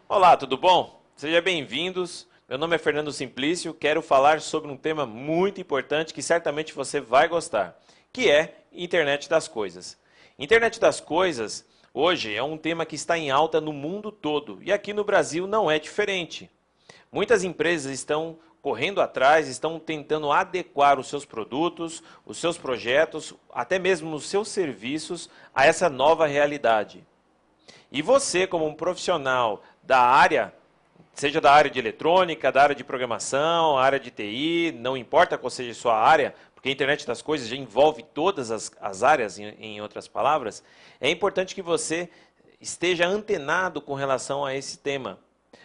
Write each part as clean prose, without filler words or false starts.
Olá, tudo bom? Sejam bem-vindos. Meu nome é Fernando Simplício. Quero falar sobre um tema muito importante que certamente você vai gostar, que é Internet das Coisas. Internet das Coisas, hoje, é um tema que está em alta no mundo todo e aqui no Brasil não é diferente. Muitas empresas estão correndo atrás, estão tentando adequar os seus produtos, os seus projetos, até mesmo os seus serviços a essa nova realidade. E você, como um profissional da área, seja da área de eletrônica, da área de programação, área de TI, não importa qual seja a sua área, porque a internet das coisas já envolve todas as áreas, em outras palavras, é importante que você esteja antenado com relação a esse tema.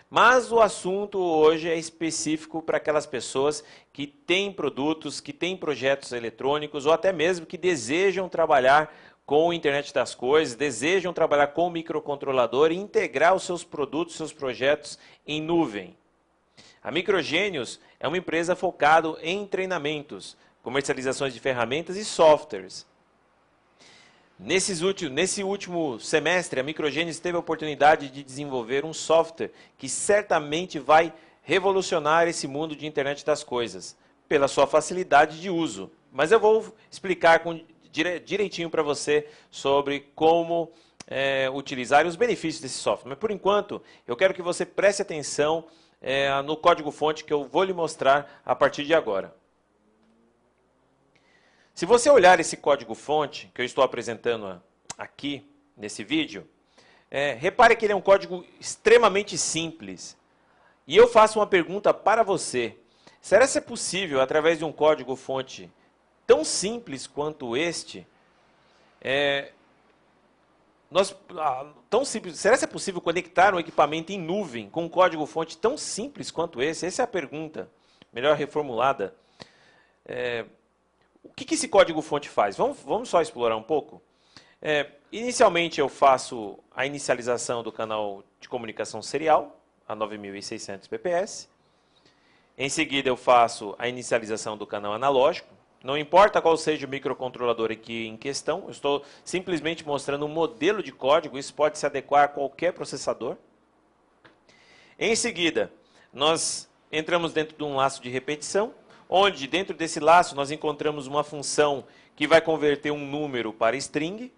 Mas o assunto hoje é específico para aquelas pessoas que têm produtos, que têm projetos eletrônicos ou até mesmo que desejam trabalhar com a internet das coisas, desejam trabalhar com o microcontrolador e integrar os seus produtos, seus projetos em nuvem. A Microgênios é uma empresa focada em treinamentos, comercializações de ferramentas e softwares. Nesse último semestre, a Microgênios teve a oportunidade de desenvolver um software que certamente vai revolucionar esse mundo de internet das coisas, pela sua facilidade de uso. Mas eu vou explicar direitinho para você sobre como utilizar e os benefícios desse software. Mas, por enquanto, eu quero que você preste atenção no código-fonte que eu vou lhe mostrar a partir de agora. Se você olhar esse código-fonte que eu estou apresentando aqui nesse vídeo, repare que ele é um código extremamente simples. E eu faço uma pergunta para você. Será que é possível, através de um código-fonte tão simples quanto este, será que é possível conectar um equipamento em nuvem com um código-fonte tão simples quanto esse? Essa é a pergunta, melhor reformulada. O que esse código-fonte faz? Vamos só explorar um pouco? Inicialmente eu faço a inicialização do canal de comunicação serial, a 9600 pps. Em seguida eu faço a inicialização do canal analógico. Não importa qual seja o microcontrolador aqui em questão, eu estou simplesmente mostrando um modelo de código, isso pode se adequar a qualquer processador. Em seguida, nós entramos dentro de um laço de repetição, onde dentro desse laço nós encontramos uma função que vai converter um número para string.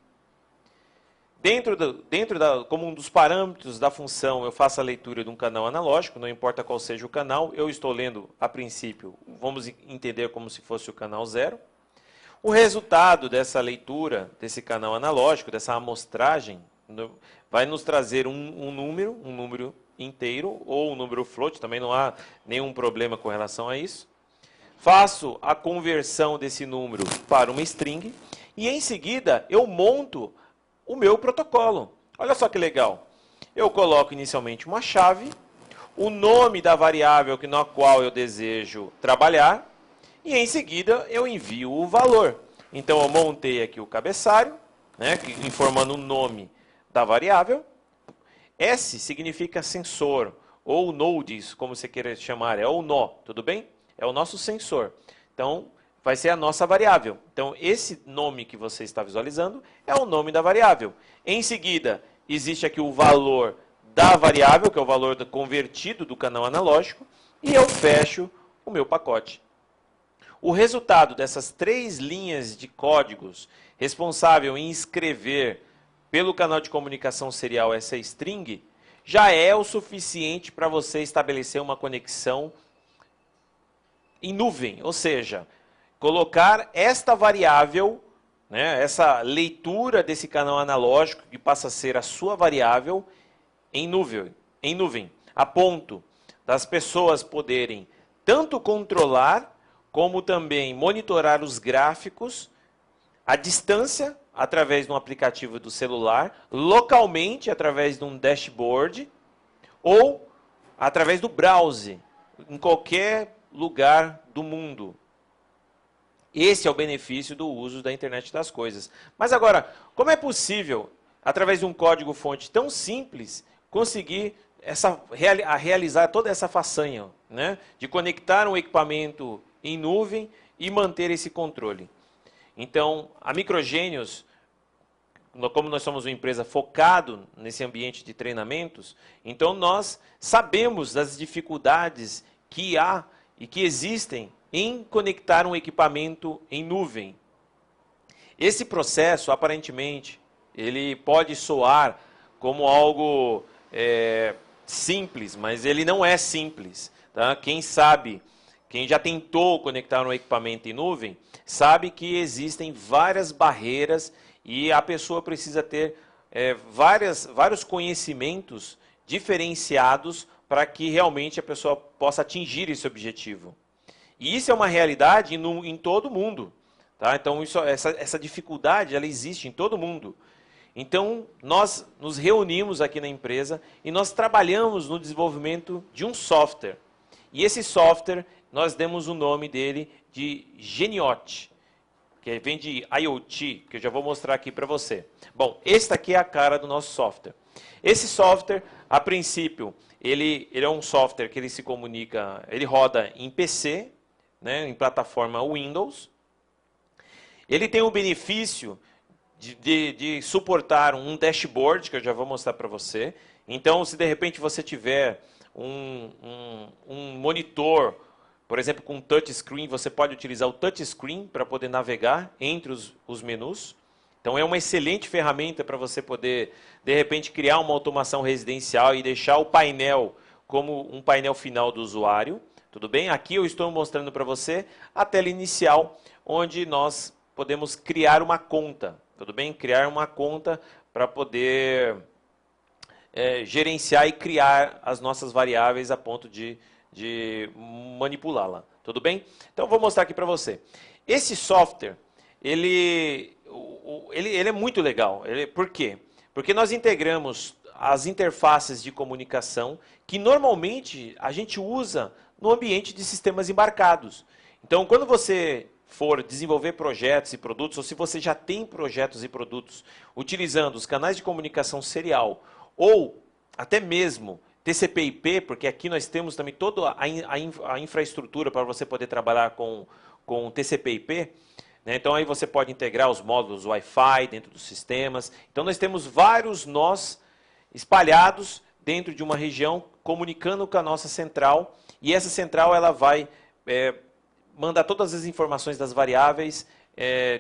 Como um dos parâmetros da função, eu faço a leitura de um canal analógico, não importa qual seja o canal, eu estou lendo, a princípio, vamos entender como se fosse o canal 0. O resultado dessa leitura, desse canal analógico, dessa amostragem, vai nos trazer um número inteiro, ou um número float, também não há nenhum problema com relação a isso. Faço a conversão desse número para uma string, e em seguida eu monto o meu protocolo. Olha só que legal. Eu coloco inicialmente uma chave, o nome da variável na qual eu desejo trabalhar, e em seguida eu envio o valor. Então eu montei aqui o cabeçalho, informando o nome da variável. S significa sensor, ou nodes, como você queira chamar, é o nó, tudo bem? É o nosso sensor. Então, vai ser a nossa variável. Então, esse nome que você está visualizando é o nome da variável. Em seguida, existe aqui o valor da variável, que é o valor convertido do canal analógico, e eu fecho o meu pacote. O resultado dessas 3 linhas de códigos responsável em escrever pelo canal de comunicação serial essa string, já é o suficiente para você estabelecer uma conexão em nuvem, ou seja, colocar esta variável, essa leitura desse canal analógico, que passa a ser a sua variável, em nuvem, a ponto das pessoas poderem tanto controlar, como também monitorar os gráficos à distância, através de um aplicativo do celular, localmente, através de um dashboard, ou através do browser, em qualquer lugar do mundo. Esse é o benefício do uso da internet das coisas. Mas agora, como é possível, através de um código-fonte tão simples, conseguir realizar toda essa façanha, de conectar um equipamento em nuvem e manter esse controle? Então, a Microgênios como nós somos uma empresa focado nesse ambiente de treinamentos, então nós sabemos das dificuldades que há e que existem em conectar um equipamento em nuvem. Esse processo, aparentemente, ele pode soar como algo simples, mas ele não é simples. Tá? Quem sabe, quem já tentou conectar um equipamento em nuvem, sabe que existem várias barreiras e a pessoa precisa ter vários conhecimentos diferenciados para que realmente a pessoa possa atingir esse objetivo. E isso é uma realidade em todo mundo. Tá? Então, essa dificuldade ela existe em todo mundo. Então, nós nos reunimos aqui na empresa e nós trabalhamos no desenvolvimento de um software. E esse software, nós demos o nome dele de Geniote, que vem de IoT, que eu já vou mostrar aqui para você. Bom, esse aqui é a cara do nosso software. Esse software, a princípio, ele é um software que ele se comunica, ele roda em PC, né, em plataforma Windows. Ele tem o benefício de suportar um dashboard, que eu já vou mostrar para você. Então, se de repente você tiver um monitor, por exemplo, com touchscreen, você pode utilizar o touchscreen para poder navegar entre os menus. Então, é uma excelente ferramenta para você poder, de repente, criar uma automação residencial e deixar o painel como um painel final do usuário. Tudo bem? Aqui eu estou mostrando para você a tela inicial, onde nós podemos criar uma conta. Tudo bem? Criar uma conta para poder gerenciar e criar as nossas variáveis a ponto de manipulá-la. Tudo bem? Então, vou mostrar aqui para você. Esse software, ele é muito legal. Por quê? Porque nós integramos as interfaces de comunicação que normalmente a gente usa no ambiente de sistemas embarcados. Então, quando você for desenvolver projetos e produtos, ou se você já tem projetos e produtos utilizando os canais de comunicação serial, ou até mesmo TCP/IP, porque aqui nós temos também toda a infraestrutura para você poder trabalhar com TCP/IP, né? Então aí você pode integrar os módulos Wi-Fi dentro dos sistemas. Então nós temos vários nós espalhados dentro de uma região, comunicando com a nossa central, e essa central ela vai mandar todas as informações das variáveis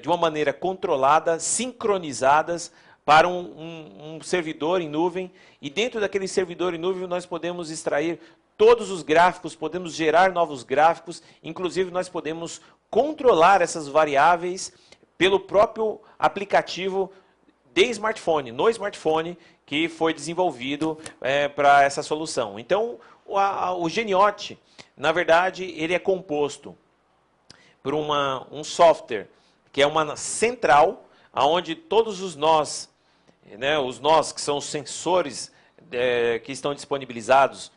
de uma maneira controlada, sincronizadas para um servidor em nuvem. E dentro daquele servidor em nuvem nós podemos extrair todos os gráficos, podemos gerar novos gráficos, inclusive nós podemos controlar essas variáveis pelo próprio aplicativo de smartphone, no smartphone que foi desenvolvido para essa solução. Então, o Geniote, na verdade, ele é composto por um software que é uma central, onde todos os nós, né, que são os sensores que estão disponibilizados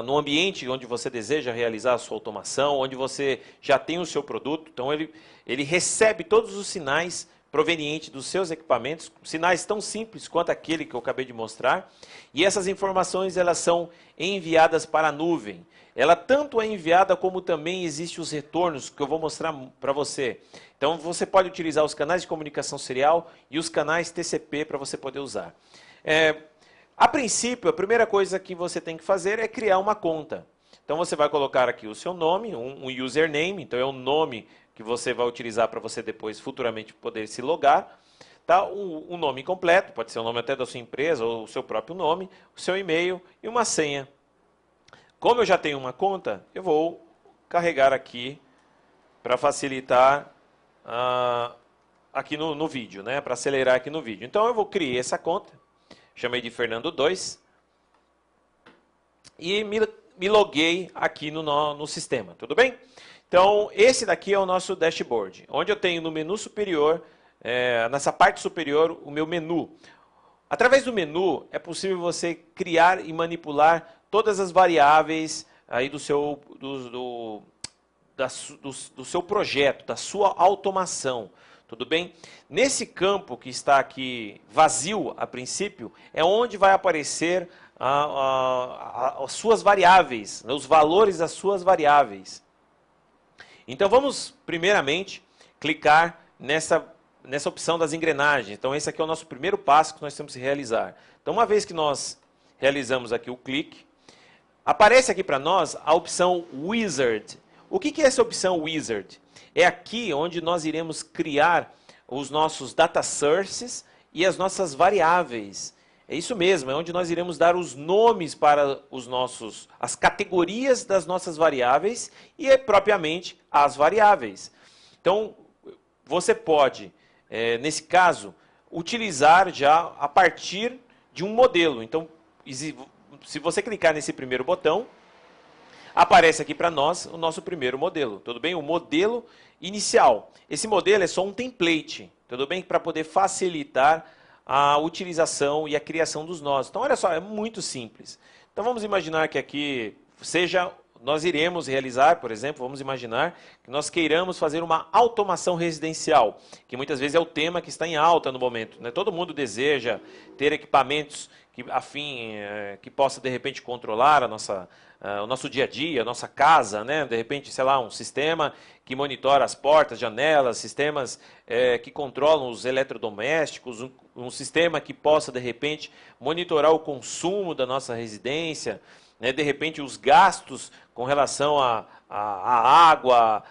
no ambiente onde você deseja realizar a sua automação, onde você já tem o seu produto. Então, ele recebe todos os sinais provenientes dos seus equipamentos, sinais tão simples quanto aquele que eu acabei de mostrar, e essas informações elas são enviadas para a nuvem. Ela tanto é enviada como também existem os retornos que eu vou mostrar para você. Então você pode utilizar os canais de comunicação serial e os canais TCP para você poder usar. A princípio, a primeira coisa que você tem que fazer é criar uma conta. Então você vai colocar aqui o seu nome, um username, então é um nome que você vai utilizar para você depois futuramente poder se logar. Tá? Um nome completo, pode ser o nome até da sua empresa ou o seu próprio nome, o seu e-mail e uma senha. Como eu já tenho uma conta, eu vou carregar aqui para facilitar aqui no vídeo, né? Para acelerar aqui no vídeo. Então eu vou criar essa conta, chamei de Fernando 2 e me loguei aqui no sistema, tudo bem? Então esse daqui é o nosso dashboard, onde eu tenho no menu superior, nessa parte superior, o meu menu. Através do menu é possível você criar e manipular todas as variáveis aí do seu projeto, da sua automação. Tudo bem? Nesse campo que está aqui vazio a princípio, é onde vai aparecer as suas variáveis, né, os valores das suas variáveis. Então vamos primeiramente clicar nessa opção das engrenagens. Então, esse aqui é o nosso primeiro passo que nós temos que realizar. Então, uma vez que nós realizamos aqui o clique, aparece aqui para nós a opção Wizard. O que é essa opção Wizard? É aqui onde nós iremos criar os nossos data sources e as nossas variáveis. É isso mesmo, é onde nós iremos dar os nomes para as categorias das nossas variáveis e propriamente as variáveis. Então, você pode, nesse caso, utilizar já a partir de um modelo. Então, se você clicar nesse primeiro botão, aparece aqui para nós o nosso primeiro modelo, tudo bem? O modelo inicial. Esse modelo é só um template, tudo bem? Para poder facilitar a utilização e a criação dos nós. Então, olha só, é muito simples. Então, vamos imaginar que aqui nós iremos realizar, por exemplo, vamos imaginar que nós queiramos fazer uma automação residencial, que muitas vezes é o tema que está em alta no momento, né? Todo mundo deseja ter equipamentos que possa, de repente, controlar o nosso dia a dia, a nossa casa, né? De repente, sei lá, um sistema que monitora as portas, janelas, sistemas que controlam os eletrodomésticos, um sistema que possa, de repente, monitorar o consumo da nossa residência, né? De repente, os gastos com relação à água,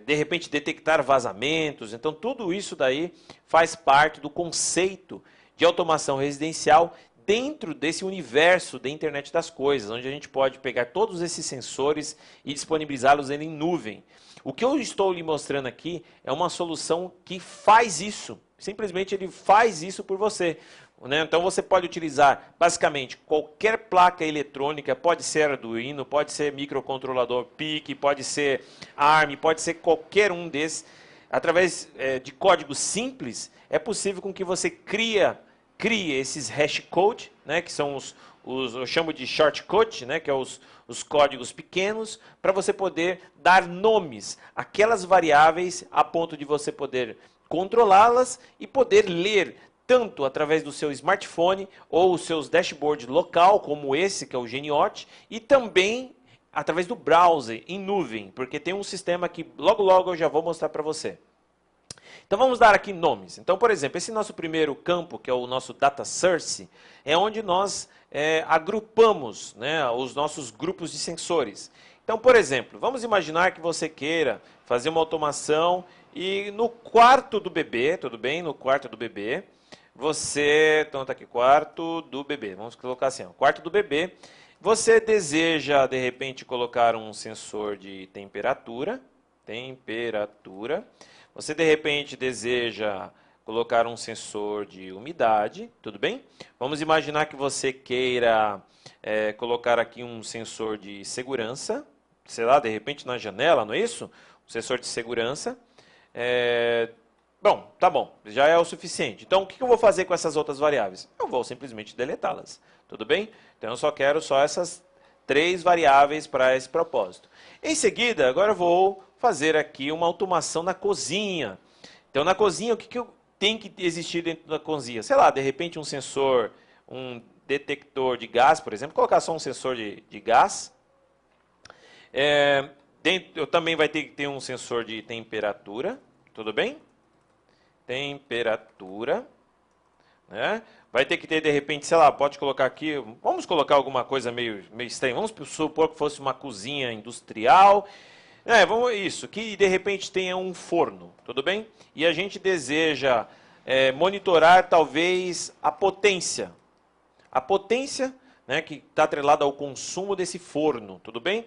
de repente, detectar vazamentos. Então, tudo isso daí faz parte do conceito de automação residencial dentro desse universo da internet das coisas, onde a gente pode pegar todos esses sensores e disponibilizá-los em nuvem. O que eu estou lhe mostrando aqui é uma solução que faz isso. Simplesmente ele faz isso por você. Né? Então você pode utilizar basicamente qualquer placa eletrônica, pode ser Arduino, pode ser microcontrolador PIC, pode ser ARM, pode ser qualquer um desses. Através de código simples, é possível com que você crie esses hashcode, né, que são eu chamo de shortcode, né, que é os códigos pequenos, para você poder dar nomes àquelas variáveis a ponto de você poder controlá-las e poder ler tanto através do seu smartphone ou os seus dashboards local, como esse, que é o Geniot, e também através do browser, em nuvem, porque tem um sistema que logo eu já vou mostrar para você. Então vamos dar aqui nomes. Então, por exemplo, esse nosso primeiro campo, que é o nosso data source, é onde nós agrupamos, né, os nossos grupos de sensores. Então, por exemplo, vamos imaginar que você queira fazer uma automação e no quarto do bebê, tudo bem? No quarto do bebê, então está aqui, quarto do bebê, vamos colocar assim, ó, quarto do bebê, você deseja, de repente, colocar um sensor de temperatura, você, de repente, deseja colocar um sensor de umidade, tudo bem? Vamos imaginar que você queira colocar aqui um sensor de segurança, sei lá, de repente na janela, não é isso? Um sensor de segurança. Bom, tá bom, já é o suficiente. Então, o que eu vou fazer com essas outras variáveis? Eu vou simplesmente deletá-las, tudo bem? Então, eu só quero essas 3 variáveis para esse propósito. Em seguida, agora eu vou fazer aqui uma automação na cozinha. Então, na cozinha, o que tem que existir dentro da cozinha? Sei lá, de repente um sensor, um detector de gás, por exemplo, colocar só um sensor de gás. Eu também vai ter que ter um sensor de temperatura, tudo bem? Temperatura, né? Vai ter que ter, de repente, sei lá, pode colocar aqui, vamos colocar alguma coisa meio estranha, vamos supor que fosse uma cozinha industrial, que de repente tenha um forno, tudo bem? E a gente deseja monitorar talvez a potência, né, que está atrelada ao consumo desse forno, tudo bem?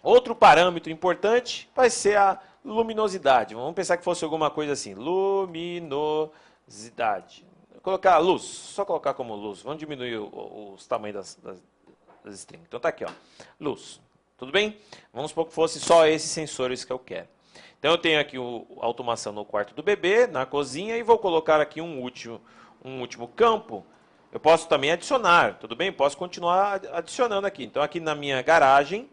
Outro parâmetro importante vai ser a luminosidade. Vamos pensar que fosse alguma coisa assim, luminosidade. Vou colocar luz, só colocar como luz. Vamos diminuir os tamanhos das strings. Então tá aqui, ó, luz. Tudo bem? Vamos supor que fosse só esses sensores que eu quero. Então eu tenho aqui a automação no quarto do bebê, na cozinha, e vou colocar aqui um último campo. Eu posso também adicionar, tudo bem? Posso continuar adicionando aqui. Então aqui na minha garagem,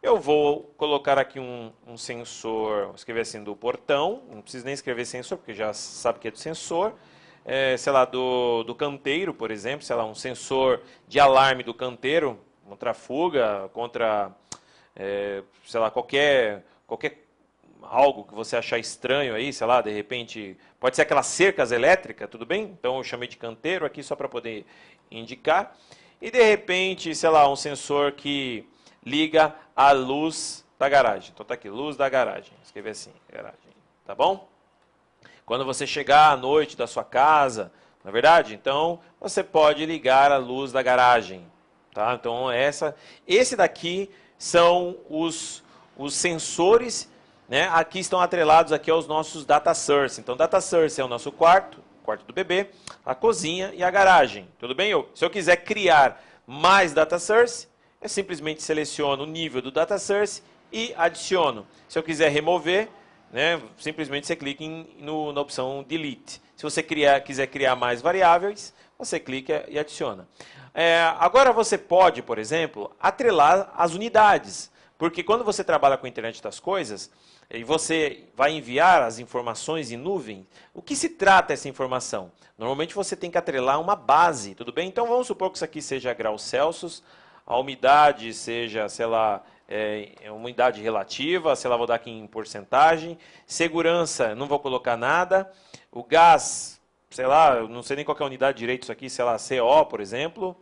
eu vou colocar aqui um sensor, vou escrever assim, do portão, não preciso nem escrever sensor, porque já sabe que é do sensor, sei lá, do canteiro, por exemplo, sei lá, um sensor de alarme do canteiro, contra fuga, contra, sei lá, qualquer algo que você achar estranho aí, sei lá, de repente, pode ser aquelas cercas elétricas, tudo bem? Então eu chamei de canteiro aqui só para poder indicar. E de repente, sei lá, um sensor que liga a luz da garagem. Então tá aqui, luz da garagem. Escrever assim, garagem, tá bom? Quando você chegar à noite da sua casa, não é verdade? Então você pode ligar a luz da garagem, tá? Então esse daqui são os sensores, né? Aqui estão atrelados aqui aos nossos data source. Então data source é o nosso quarto do bebê, a cozinha e a garagem. Tudo bem? Se eu quiser criar mais data source, eu simplesmente seleciono o nível do data source e adiciono. Se eu quiser remover, né, simplesmente você clica na opção delete. Se você quiser criar mais variáveis, você clica e adiciona. Agora você pode, por exemplo, atrelar as unidades. Porque quando você trabalha com a internet das coisas, e você vai enviar as informações em nuvem, o que se trata essa informação? Normalmente você tem que atrelar uma base, tudo bem? Então vamos supor que isso aqui seja graus Celsius, a umidade seja, sei lá, uma umidade relativa, sei lá, vou dar aqui em porcentagem. Segurança, não vou colocar nada. O gás, sei lá, eu não sei nem qual que é a unidade direito isso aqui, sei lá, CO, por exemplo.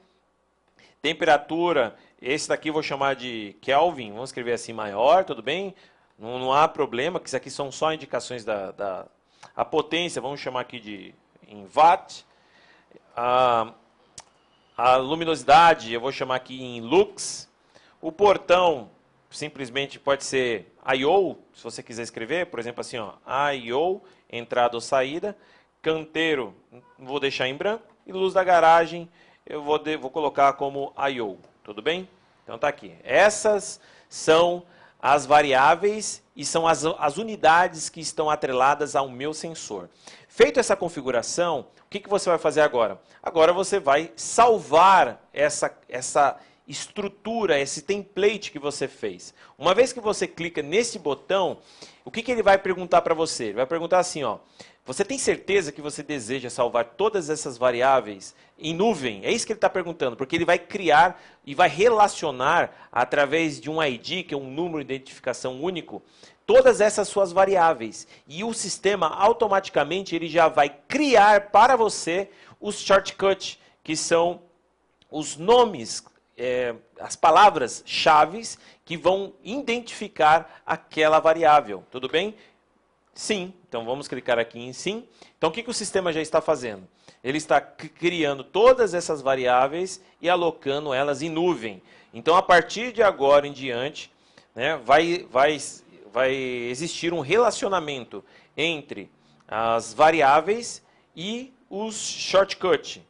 Temperatura, esse daqui eu vou chamar de Kelvin, vamos escrever assim maior, tudo bem? Não há problema, que isso aqui são só indicações a potência, vamos chamar aqui em watt. A luminosidade, eu vou chamar aqui em lux. O portão, simplesmente pode ser I/O, se você quiser escrever, por exemplo assim, ó, I/O, entrada ou saída. Canteiro, vou deixar em branco. E luz da garagem, eu vou colocar como I/O, tudo bem? Então tá aqui. Essas são as variáveis e são as unidades que estão atreladas ao meu sensor. Feito essa configuração, o que você vai fazer agora? Agora você vai salvar essa estrutura, esse template que você fez. Uma vez que você clica nesse botão, o que ele vai perguntar para você? Ele vai perguntar assim, ó, você tem certeza que você deseja salvar todas essas variáveis em nuvem? É isso que ele está perguntando, porque ele vai criar e vai relacionar através de um ID, que é um número de identificação único, todas essas suas variáveis. E o sistema automaticamente ele já vai criar para você os shortcuts, que são os nomes, as palavras-chave que vão identificar aquela variável. Tudo bem? Sim. Então vamos clicar aqui em sim. Então o que o sistema já está fazendo? Ele está criando todas essas variáveis e alocando elas em nuvem. Então a partir de agora em diante, né, vai existir um relacionamento entre as variáveis e os shortcuts.